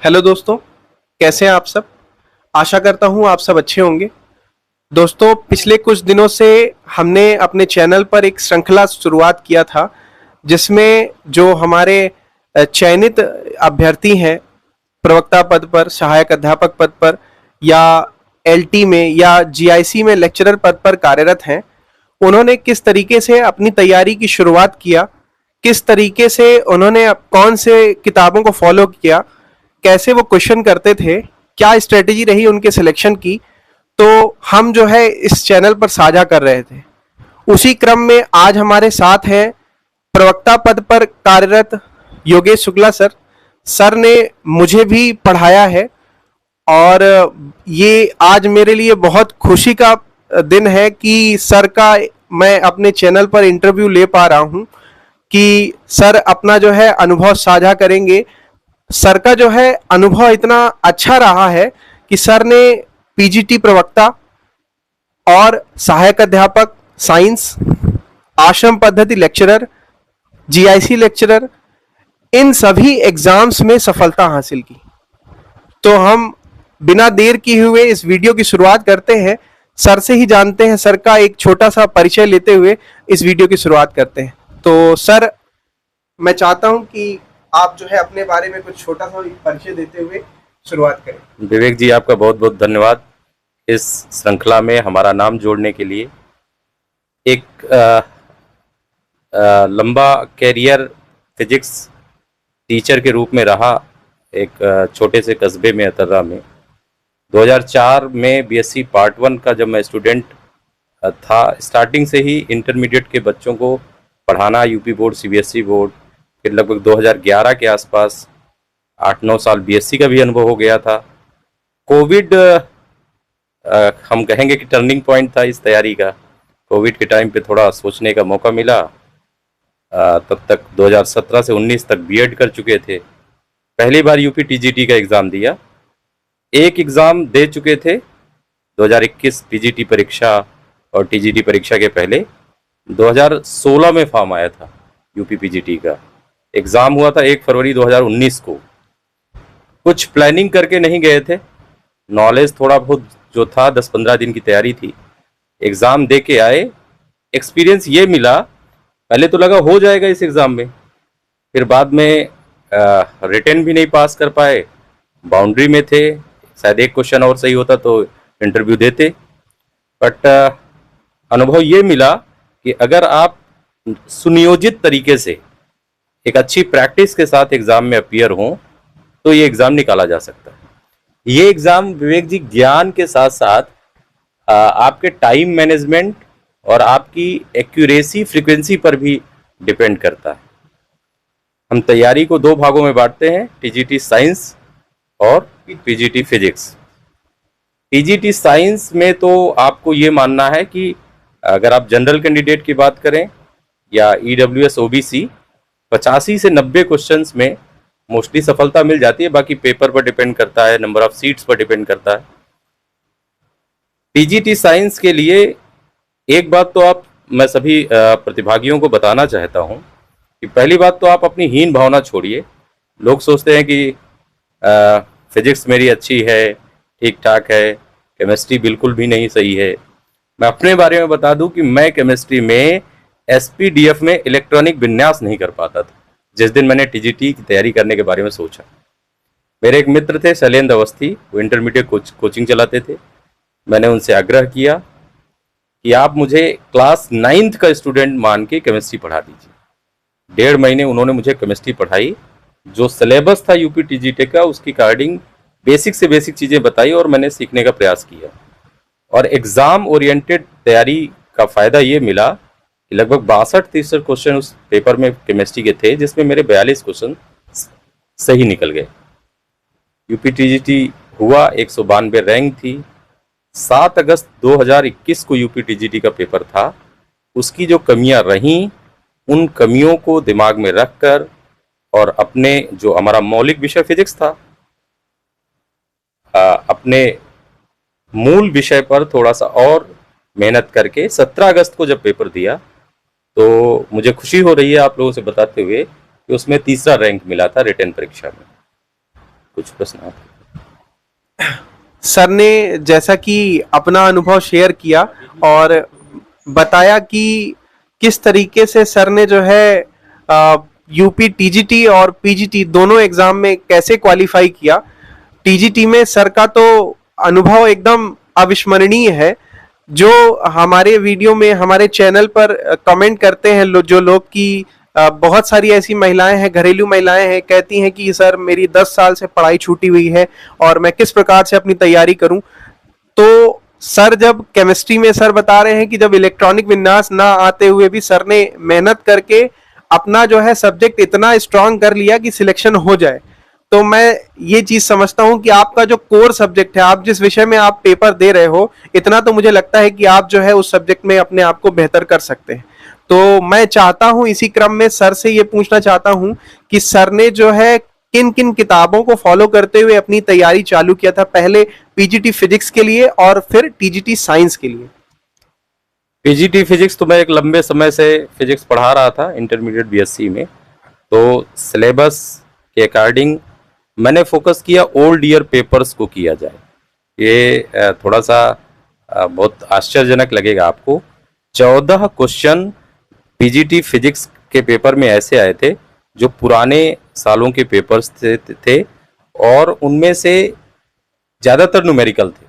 Hello दोस्तों, कैसे हैं आप सब। आशा करता हूं आप सब अच्छे होंगे। दोस्तों, पिछले कुछ दिनों से हमने अपने चैनल पर एक श्रृंखला शुरुआत किया था जिसमें जो हमारे चयनित अभ्यर्थी हैं प्रवक्ता पद पर, सहायक अध्यापक पद पर या एलटी में या जीआईसी में लेक्चरर पद पर कार्यरत हैं, उन्होंने किस तरीके से अपनी तैयारी की शुरुआत किया, किस तरीके से उन्होंने कौन से किताबों को फॉलो किया, कैसे वो क्वेश्चन करते थे, क्या स्ट्रेटेजी रही उनके सिलेक्शन की, तो हम जो है इस चैनल पर साझा कर रहे थे। उसी क्रम में आज हमारे साथ हैं प्रवक्ता पद पर कार्यरत योगेश शुक्ला सर। सर ने मुझे भी पढ़ाया है और ये आज मेरे लिए बहुत खुशी का दिन है कि सर का मैं अपने चैनल पर इंटरव्यू ले पा रहा हूं कि सर अपना जो है अनुभव साझा करेंगे। सर का जो है अनुभव इतना अच्छा रहा है कि सर ने पीजीटी प्रवक्ता और सहायक अध्यापक साइंस, आश्रम पद्धति लेक्चरर, जीआईसी लेक्चरर, इन सभी एग्जाम्स में सफलता हासिल की। तो हम बिना देर किए हुए इस वीडियो की शुरुआत करते हैं। सर से ही जानते हैं, सर का एक छोटा सा परिचय लेते हुए इस वीडियो की शुरुआत करते हैं। तो सर, मैं चाहता हूं कि आप जो है अपने बारे में कुछ छोटा सा परिचय देते हुए शुरुआत करें। विवेक जी, आपका बहुत बहुत धन्यवाद इस श्रृंखला में हमारा नाम जोड़ने के लिए। एक लंबा कैरियर फिजिक्स टीचर के रूप में रहा एक छोटे से कस्बे में अतर्रा में। 2004 में बीएससी पार्ट 1 का जब मैं स्टूडेंट था, स्टार्टिंग से ही इंटरमीडिएट के बच्चों को पढ़ाना, यूपी बोर्ड, सीबीएसई बोर्ड। फिर लगभग 2011 के आसपास 8-9 साल बीएससी का भी अनुभव हो गया था। कोविड हम कहेंगे कि टर्निंग पॉइंट था इस तैयारी का। कोविड के टाइम पे थोड़ा सोचने का मौका मिला। तब तक 2017 से 19 तक बीएड कर चुके थे। पहली बार यूपी टीजीटी का एग्ज़ाम दिया। एक एग्ज़ाम दे चुके थे 2021 पीजीटी परीक्षा, और टीजीटी परीक्षा के पहले 2016 में फॉर्म आया था यूपी पीजीटी का। एग्ज़ाम हुआ था 1 फरवरी 2019 को। कुछ प्लानिंग करके नहीं गए थे, नॉलेज थोड़ा बहुत जो था, 10-15 दिन की तैयारी थी। एग्ज़ाम दे के आए, एक्सपीरियंस ये मिला, पहले तो लगा हो जाएगा इस एग्ज़ाम में, फिर बाद में रिटन भी नहीं पास कर पाए, बाउंड्री में थे। शायद एक क्वेश्चन और सही होता तो इंटरव्यू देते। बट अनुभव ये मिला कि अगर आप सुनियोजित तरीके से एक अच्छी प्रैक्टिस के साथ एग्ज़ाम में अपीयर हों तो ये एग्ज़ाम निकाला जा सकता है। ये एग्ज़ाम विवेक जी ज्ञान के साथ साथ आपके टाइम मैनेजमेंट और आपकी एक्यूरेसी फ्रीक्वेंसी पर भी डिपेंड करता है। हम तैयारी को 2 भागों में बांटते हैं, टीजीटी साइंस और पीजीटी फिजिक्स। पीजीटी साइंस में तो आपको ये मानना है कि अगर आप जनरल कैंडिडेट की बात करें या ईडब्ल्यूएस ओबीसी, 85 से 90 क्वेश्चंस में मोस्टली सफलता मिल जाती है। बाकी पेपर पर डिपेंड करता है, नंबर ऑफ सीट्स पर डिपेंड करता है। पीजीटी साइंस के लिए एक बात तो मैं सभी प्रतिभागियों को बताना चाहता हूं कि पहली बात तो आप अपनी हीन भावना छोड़िए। लोग सोचते हैं कि फिजिक्स मेरी अच्छी है, ठीक ठाक है, केमिस्ट्री बिल्कुल भी नहीं सही है। मैं अपने बारे में बता दूं कि मैं केमिस्ट्री में एसपीडीएफ में इलेक्ट्रॉनिक विन्यास नहीं कर पाता था जिस दिन मैंने टीजीटी की तैयारी करने के बारे में सोचा। मेरे एक मित्र थे शैलेंद्र अवस्थी, वो इंटरमीडिएट कोचिंग चलाते थे। मैंने उनसे आग्रह किया कि आप मुझे क्लास 9th का स्टूडेंट मान के केमिस्ट्री पढ़ा दीजिए। 1.5 महीने उन्होंने मुझे केमिस्ट्री पढ़ाई। जो सिलेबस था यूपी टीजीटी का, उसकी अकॉर्डिंग बेसिक से बेसिक चीज़ें बताई और मैंने सीखने का प्रयास किया। और एग्ज़ाम ओरिएंटेड तैयारी का फ़ायदा ये मिला कि लगभग 62-63 क्वेश्चन उस पेपर में केमिस्ट्री के थे, जिसमें मेरे 42 क्वेश्चन सही निकल गए। यूपी टीजीटी हुआ, 192 रैंक थी। 7 अगस्त 2021 को यूपी टीजीटी का पेपर था। उसकी जो कमियां रहीं, उन कमियों को दिमाग में रखकर और अपने जो हमारा मौलिक विषय फिजिक्स था, अपने मूल विषय पर थोड़ा सा और मेहनत करके 17 अगस्त को जब पेपर दिया तो मुझे खुशी हो रही है आप लोगों से बताते हुए कि उसमें 3रा रैंक मिला था रिटन परीक्षा में। कुछ प्रश्न आप। सर ने जैसा कि अपना अनुभव शेयर किया और बताया कि किस तरीके से सर ने जो है यूपी टीजीटी और पीजीटी दोनों एग्जाम में कैसे क्वालिफाई किया। टीजीटी में सर का तो अनुभव एकदम अविस्मरणीय है। जो हमारे वीडियो में हमारे चैनल पर कमेंट करते हैं जो लोग की बहुत सारी ऐसी महिलाएं हैं, घरेलू महिलाएं हैं, कहती हैं कि सर मेरी 10 साल से पढ़ाई छूटी हुई है और मैं किस प्रकार से अपनी तैयारी करूं। तो सर जब केमिस्ट्री में सर बता रहे हैं कि जब इलेक्ट्रॉनिक विन्यास ना आते हुए भी सर ने मेहनत करके अपना जो है सब्जेक्ट इतना स्ट्रांग कर लिया कि सिलेक्शन हो जाए। तो मैं ये चीज समझता हूं कि आपका जो कोर सब्जेक्ट है, आप जिस विषय में आप पेपर दे रहे हो, इतना तो मुझे लगता है कि आप जो है उस सब्जेक्ट में अपने आप को बेहतर कर सकते हैं। तो मैं चाहता हूं इसी क्रम में सर से ये पूछना चाहता हूं कि सर ने जो है किन किन किताबों को फॉलो करते हुए अपनी तैयारी चालू किया था, पहले पीजीटी फिजिक्स के लिए और फिर टीजीटी साइंस के लिए। पीजीटी फिजिक्स तो मैं एक लंबे समय से फिजिक्स पढ़ा रहा था इंटरमीडिएट बीएससी में, तो सिलेबस के अकॉर्डिंग मैंने फोकस किया ओल्ड ईयर पेपर्स को किया जाए। ये थोड़ा सा बहुत आश्चर्यजनक लगेगा आपको। 14 क्वेश्चन पीजीटी फिजिक्स के पेपर में ऐसे आए थे जो पुराने सालों के पेपर्स थे और उनमें से ज़्यादातर न्यूमेरिकल थे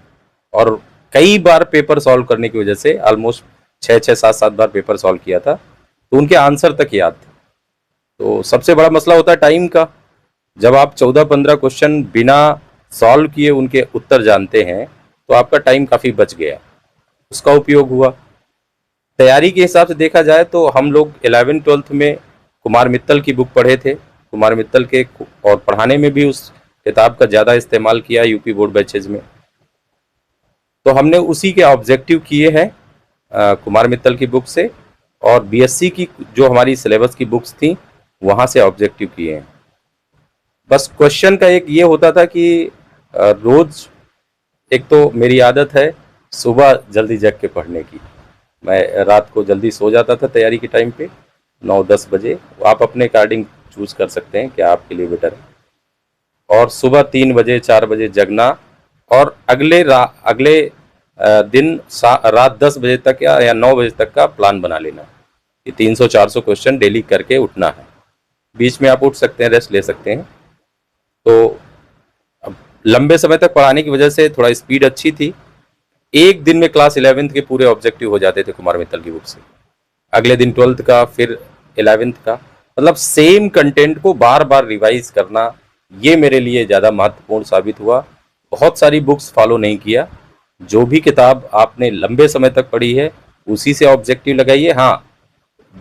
और कई बार पेपर सॉल्व करने की वजह से ऑलमोस्ट 6-7 बार पेपर सॉल्व किया था, तो उनके आंसर तक याद थे। तो सबसे बड़ा मसला होता है टाइम का। जब आप 14-15 क्वेश्चन बिना सॉल्व किए उनके उत्तर जानते हैं तो आपका टाइम काफ़ी बच गया, उसका उपयोग हुआ। तैयारी के हिसाब से देखा जाए तो हम लोग 11th-12th में कुमार मित्तल की बुक पढ़े थे, कुमार मित्तल के, और पढ़ाने में भी उस किताब का ज़्यादा इस्तेमाल किया यूपी बोर्ड बैचेज में। तो हमने उसी के ऑब्जेक्टिव किए हैं कुमार मित्तल की बुक से, और बीएससी की जो हमारी सिलेबस की बुक्स थी वहाँ से ऑब्जेक्टिव किए हैं। बस क्वेश्चन का एक ये होता था कि रोज़, एक तो मेरी आदत है सुबह जल्दी जग के पढ़ने की, मैं रात को जल्दी सो जाता था तैयारी के टाइम पे 9-10 बजे। आप अपने अकॉर्डिंग चूज कर सकते हैं क्या आपके लिए बेटर है। और सुबह 3 बजे 4 बजे जगना और अगले दिन रात 10 बजे तक या 9 बजे तक का प्लान बना लेना कि 300-400 क्वेश्चन डेली करके उठना है। बीच में आप उठ सकते हैं, रेस्ट ले सकते हैं। तो अब लंबे समय तक पढ़ाने की वजह से थोड़ा स्पीड अच्छी थी। एक दिन में क्लास 11th के पूरे ऑब्जेक्टिव हो जाते थे कुमार मित्तल की बुक से, अगले दिन 12th का, फिर 11th का। मतलब सेम कंटेंट को बार बार रिवाइज करना, ये मेरे लिए ज़्यादा महत्वपूर्ण साबित हुआ। बहुत सारी बुक्स फॉलो नहीं किया, जो भी किताब आपने लंबे समय तक पढ़ी है उसी से ऑब्जेक्टिव लगाइए। हाँ,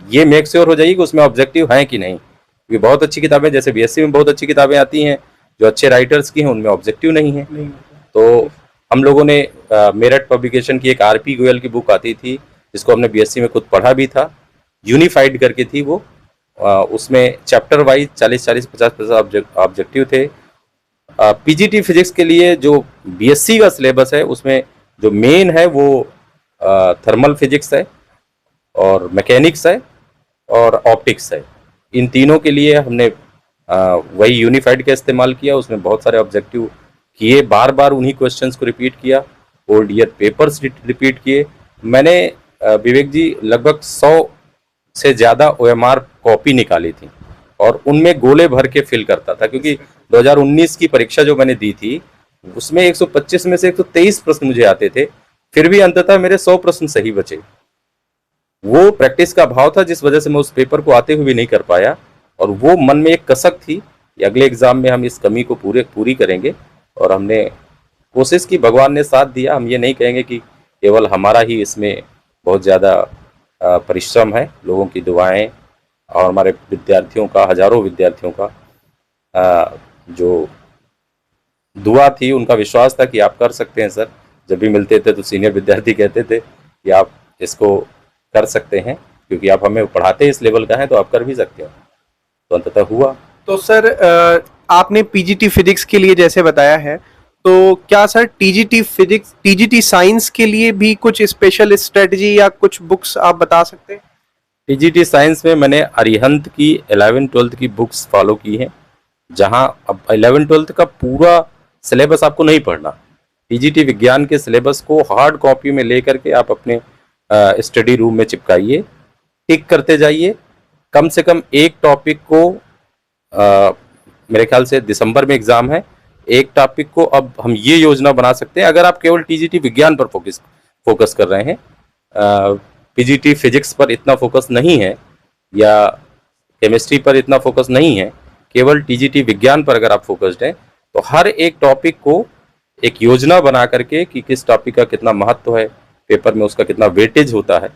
ये मेक श्योर हो जाइए कि उसमें ऑब्जेक्टिव हैं कि नहीं, क्योंकि बहुत अच्छी किताबें, जैसे बीएससी में बहुत अच्छी किताबें आती हैं जो अच्छे राइटर्स की हैं, उनमें ऑब्जेक्टिव नहीं है। तो हम लोगों ने मेरठ पब्लिकेशन की एक आरपी गोयल की बुक आती थी जिसको हमने बीएससी में खुद पढ़ा भी था, यूनिफाइड करके थी वो। उसमें चैप्टर वाइज 40-40, 50-50 ऑब्जेक्टिव थे। पीजीटी फिजिक्स के लिए जो बीएससी का सिलेबस है उसमें जो मेन है वो थर्मल फिजिक्स है और मैकेनिक्स है और ऑप्टिक्स है। इन तीनों के लिए हमने वही यूनिफाइड का इस्तेमाल किया। उसमें बहुत सारे ऑब्जेक्टिव किए, बार बार उन्हीं क्वेश्चंस को रिपीट किया, ओल्ड ईयर पेपर्स रिपीट किए। मैंने विवेक जी लगभग 100 से ज़्यादा OMR कॉपी निकाली थी और उनमें गोले भर के फिल करता था, क्योंकि 2019 की परीक्षा जो मैंने दी थी उसमें 125 में से 123 प्रश्न मुझे आते थे, फिर भी अंततः मेरे 100 प्रश्न सही बचे। वो प्रैक्टिस का भाव था जिस वजह से मैं उस पेपर को आते हुए भी नहीं कर पाया, और वो मन में एक कसक थी कि अगले एग्जाम में हम इस कमी को पूरी करेंगे, और हमने कोशिश की, भगवान ने साथ दिया। हम ये नहीं कहेंगे कि केवल हमारा ही इसमें बहुत ज़्यादा परिश्रम है, लोगों की दुआएं और हमारे विद्यार्थियों का, हजारों विद्यार्थियों का जो दुआ थी, उनका विश्वास था कि आप कर सकते हैं सर। जब भी मिलते थे तो सीनियर विद्यार्थी कहते थे कि आप इसको कर सकते हैं, क्योंकि आप हमें पढ़ाते इस लेवल का हैं तो आप कर भी सकते हो। तो अंततः हुआ। तो सर आपने पीजीटी फिजिक्स के लिए जैसे बताया है, तो क्या sir TGT physics, TGT science के लिए भी कुछ स्पेशल स्ट्रेटजी या कुछ बुक्स आप बता सकते हैं? टीजीटी साइंस में मैंने अरिहंत की 11th-12th की बुक्स फॉलो की हैं, जहां अब 11-12 का पूरा सिलेबस आपको नहीं पढ़ना। टीजीटी विज्ञान के सिलेबस को हार्ड कॉपी में लेकर के आप अपने स्टडी रूम में चिपकाइए, टिक करते जाइए। कम से कम एक टॉपिक को मेरे ख्याल से दिसंबर में एग्जाम है, एक टॉपिक को अब हम ये योजना बना सकते हैं, अगर आप केवल टीजीटी विज्ञान पर फोकस कर रहे हैं, पीजीटी फिजिक्स पर इतना फोकस नहीं है या केमिस्ट्री पर इतना फोकस नहीं है, केवल टीजीटी विज्ञान पर अगर आप फोकस्ड हैं, तो हर एक टॉपिक को एक योजना बना करके कि किस टॉपिक का कितना महत्व है, पेपर में उसका कितना वेटेज होता है,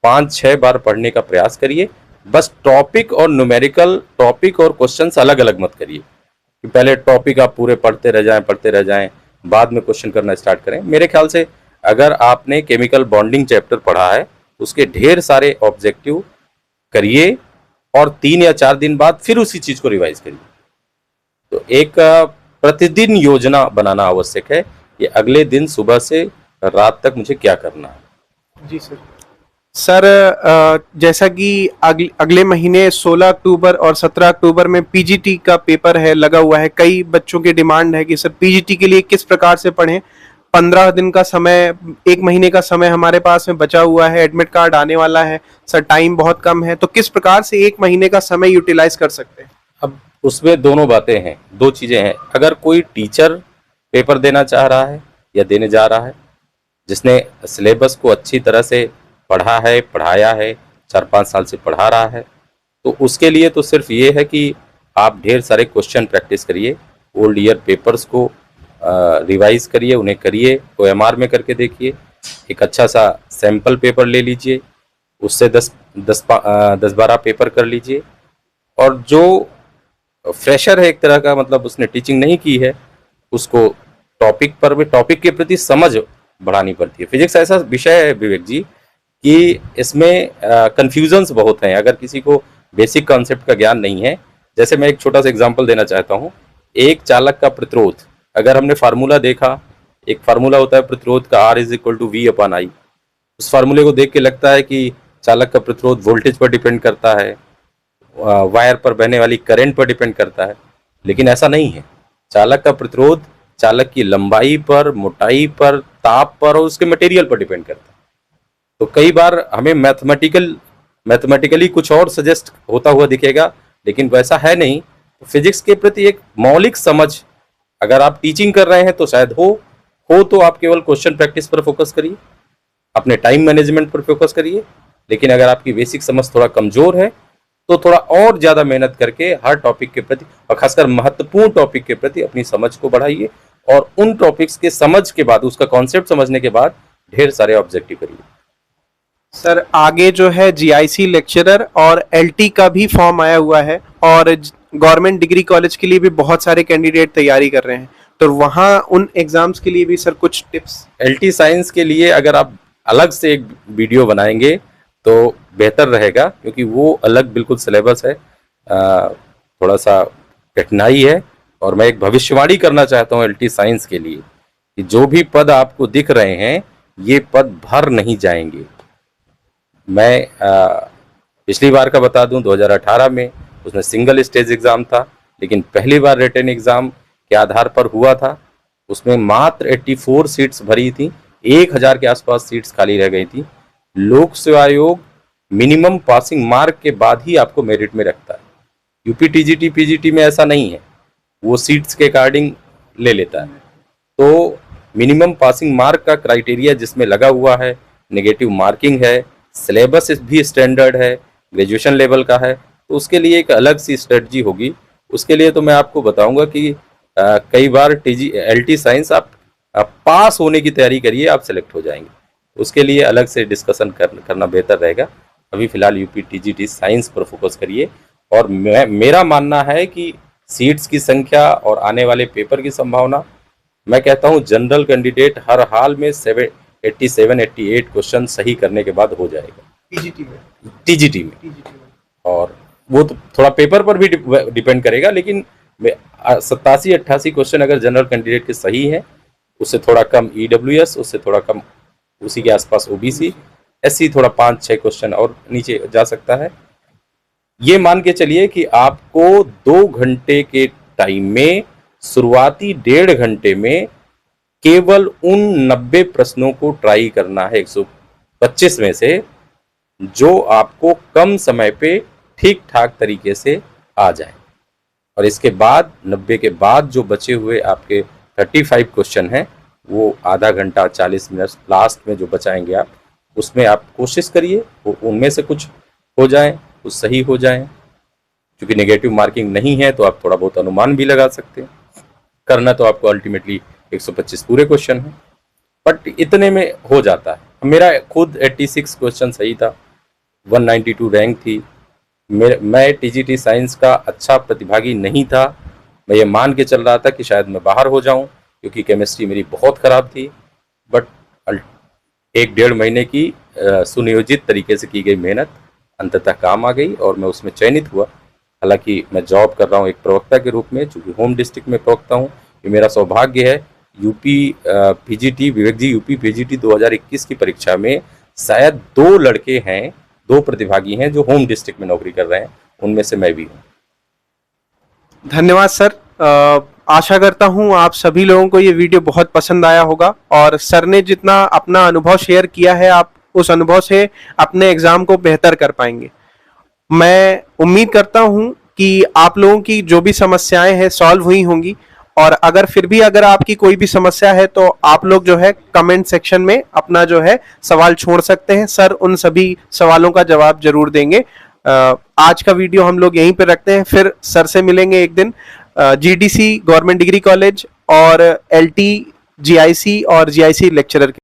5-6 बार पढ़ने का प्रयास करिए। बस टॉपिक और न्यूमेरिकल, टॉपिक और क्वेश्चंस अलग अलग मत करिए कि पहले टॉपिक आप पूरे पढ़ते रह जाएं, बाद में क्वेश्चन करना स्टार्ट करें। मेरे ख्याल से अगर आपने केमिकल बॉन्डिंग चैप्टर पढ़ा है, उसके ढेर सारे ऑब्जेक्टिव करिए और 3 या 4 दिन बाद फिर उसी चीज को रिवाइज करिए। तो एक प्रतिदिन योजना बनाना आवश्यक है कि अगले दिन सुबह से रात तक मुझे क्या करना है। जी सर। सर जैसा कि अगले महीने 16 अक्टूबर और 17 अक्टूबर में पीजीटी का पेपर है लगा हुआ है। कई बच्चों की डिमांड है कि सर पीजीटी के लिए किस प्रकार से पढ़ें। 15 दिन का समय, 1 महीने का समय हमारे पास में बचा हुआ है, एडमिट कार्ड आने वाला है सर, टाइम बहुत कम है, तो किस प्रकार से 1 महीने का समय यूटिलाइज कर सकते हैं? अब उसमें दोनों बातें हैं, 2 चीजें हैं। अगर कोई टीचर पेपर देना चाह रहा है या देने जा रहा है, जिसने सिलेबस को अच्छी तरह से पढ़ा है, पढ़ाया है, 4-5 साल से पढ़ा रहा है, तो उसके लिए तो सिर्फ ये है कि आप ढेर सारे क्वेश्चन प्रैक्टिस करिए, ओल्ड ईयर पेपर्स को रिवाइज करिए, उन्हें करिए, OMR में करके देखिए, एक अच्छा सा सैंपल पेपर ले लीजिए, उससे 10-12 पेपर कर लीजिए। और जो फ्रेशर है एक तरह का, मतलब उसने टीचिंग नहीं की है, उसको टॉपिक पर भी, टॉपिक के प्रति समझ बढ़ानी पड़ती है। फिजिक्स ऐसा विषय है विवेक जी कि इसमें कंफ्यूजन्स बहुत हैं। अगर किसी को बेसिक कॉन्सेप्ट का ज्ञान नहीं है, जैसे मैं एक छोटा सा एग्जांपल देना चाहता हूँ, एक चालक का प्रतिरोध, अगर हमने फार्मूला देखा, एक फार्मूला होता है प्रतिरोध का, R=V/I। उस फार्मूले को देख के लगता है कि चालक का प्रतिरोध वोल्टेज पर डिपेंड करता है, वायर पर बहने वाली करंट पर डिपेंड करता है, लेकिन ऐसा नहीं है। चालक का प्रतिरोध चालक की लंबाई पर, मोटाई पर, ताप पर और उसके मटेरियल पर डिपेंड करता है। तो कई बार हमें मैथमेटिकली कुछ और सजेस्ट होता हुआ दिखेगा, लेकिन वैसा है नहीं। फिजिक्स के प्रति एक मौलिक समझ अगर आप टीचिंग कर रहे हैं तो शायद हो तो आप केवल क्वेश्चन प्रैक्टिस पर फोकस करिए, अपने टाइम मैनेजमेंट पर फोकस करिए। लेकिन अगर आपकी बेसिक समझ थोड़ा कमजोर है तो थोड़ा और ज़्यादा मेहनत करके हर टॉपिक के प्रति और खासकर महत्वपूर्ण टॉपिक के प्रति अपनी समझ को बढ़ाइए, और उन टॉपिक्स के समझ के बाद, उसका कॉन्सेप्ट समझने के बाद ढेर सारे ऑब्जेक्टिव करिए। सर आगे जो है जीआईसी लेक्चरर और एलटी का भी फॉर्म आया हुआ है, और गवर्नमेंट डिग्री कॉलेज के लिए भी बहुत सारे कैंडिडेट तैयारी कर रहे हैं, तो वहाँ उन एग्जाम्स के लिए भी सर कुछ टिप्स? एलटी साइंस के लिए अगर आप अलग से एक वीडियो बनाएंगे तो बेहतर रहेगा, क्योंकि वो अलग बिल्कुल सिलेबस है, थोड़ा सा कठिनाई है। और मैं एक भविष्यवाणी करना चाहता हूँ एलटी साइंस के लिए कि जो भी पद आपको दिख रहे हैं, ये पद भर नहीं जाएंगे। मैं पिछली बार का बता दूं, 2018 में उसमें सिंगल स्टेज एग्ज़ाम था, लेकिन पहली बार रिटन एग्ज़ाम के आधार पर हुआ था। उसमें मात्र 84 सीट्स भरी थी, 1000 के आसपास सीट्स खाली रह गई थी। लोक सेवा आयोग मिनिमम पासिंग मार्क के बाद ही आपको मेरिट में रखता है। यूपी टीजीटी पीजीटी में ऐसा नहीं है, वो सीट्स के अकॉर्डिंग ले लेता है। तो मिनिमम पासिंग मार्क का क्राइटेरिया जिसमें लगा हुआ है, नेगेटिव मार्किंग है, सिलेबस भी स्टैंडर्ड है, ग्रेजुएशन लेवल का है, तो उसके लिए एक अलग सी स्ट्रेटजी होगी। उसके लिए तो मैं आपको बताऊंगा कि कई बार एलटी साइंस आप पास होने की तैयारी करिए, आप सेलेक्ट हो जाएंगे। उसके लिए अलग से डिस्कशन करना बेहतर रहेगा। अभी फिलहाल यूपी टीजीटी साइंस पर फोकस करिए। और मेरा मानना है कि सीट्स की संख्या और आने वाले पेपर की संभावना, मैं कहता हूं जनरल कैंडिडेट हर हाल में 87-88 क्वेश्चन सही करने के बाद हो जाएगा टीजीटी में। और वो तो थोड़ा पेपर पर भी डिपेंड करेगा, लेकिन 87-88 क्वेश्चन अगर जनरल कैंडिडेट के सही हैं, उससे थोड़ा कम ईडब्ल्यूएस, उससे थोड़ा कम उसी के आसपास ओबीसी, एससी थोड़ा 5-6 क्वेश्चन और नीचे जा सकता है। ये मान के चलिए कि आपको 2 घंटे के टाइम में शुरुआती 1.5 घंटे में केवल उन 90 प्रश्नों को ट्राई करना है 125 में से, जो आपको कम समय पे ठीक ठाक तरीके से आ जाए। और इसके बाद 90 के बाद जो बचे हुए आपके 35 क्वेश्चन हैं, वो आधा घंटा 40 मिनट लास्ट में जो बचाएंगे आप, उसमें आप कोशिश करिए उनमें से कुछ हो जाए, कुछ सही हो जाए। क्योंकि नेगेटिव मार्किंग नहीं है तो आप थोड़ा बहुत अनुमान भी लगा सकते हैं। करना तो आपको अल्टीमेटली 125 पूरे क्वेश्चन है, बट इतने में हो जाता है। मेरा खुद 86 क्वेश्चन सही था, 192 रैंक थी। मैं टीजीटी साइंस का अच्छा प्रतिभागी नहीं था। मैं ये मान के चल रहा था कि शायद मैं बाहर हो जाऊं, क्योंकि केमिस्ट्री मेरी बहुत ख़राब थी। बट 1-1.5 महीने की सुनियोजित तरीके से की गई मेहनत अंततः काम आ गई और मैं उसमें चयनित हुआ। हालांकि मैं जॉब कर रहा हूँ एक प्रवक्ता के रूप में, चूँकि होम डिस्ट्रिक्ट में प्रवक्ता हूँ। ये मेरा सौभाग्य है। यूपी पीजीटी, विवेक जी, यूपी पीजीटी 2021 की परीक्षा में शायद 2 लड़के हैं, 2 प्रतिभागी हैं जो होम डिस्ट्रिक्ट में नौकरी कर रहे हैं, उनमें से मैं भी हूँ। धन्यवाद सर। आशा करता हूं आप सभी लोगों को ये वीडियो बहुत पसंद आया होगा और सर ने जितना अपना अनुभव शेयर किया है, आप उस अनुभव से अपने एग्जाम को बेहतर कर पाएंगे। मैं उम्मीद करता हूं कि आप लोगों की जो भी समस्याएं हैं सॉल्व हुई होंगी, और अगर फिर भी अगर आपकी कोई भी समस्या है तो आप लोग जो है कमेंट सेक्शन में अपना जो है सवाल छोड़ सकते हैं। सर उन सभी सवालों का जवाब जरूर देंगे। आज का वीडियो हम लोग यहीं पे रखते हैं, फिर सर से मिलेंगे एक दिन जीडीसी गवर्नमेंट डिग्री कॉलेज और एलटी जीआईसी और जीआईसी लेक्चरर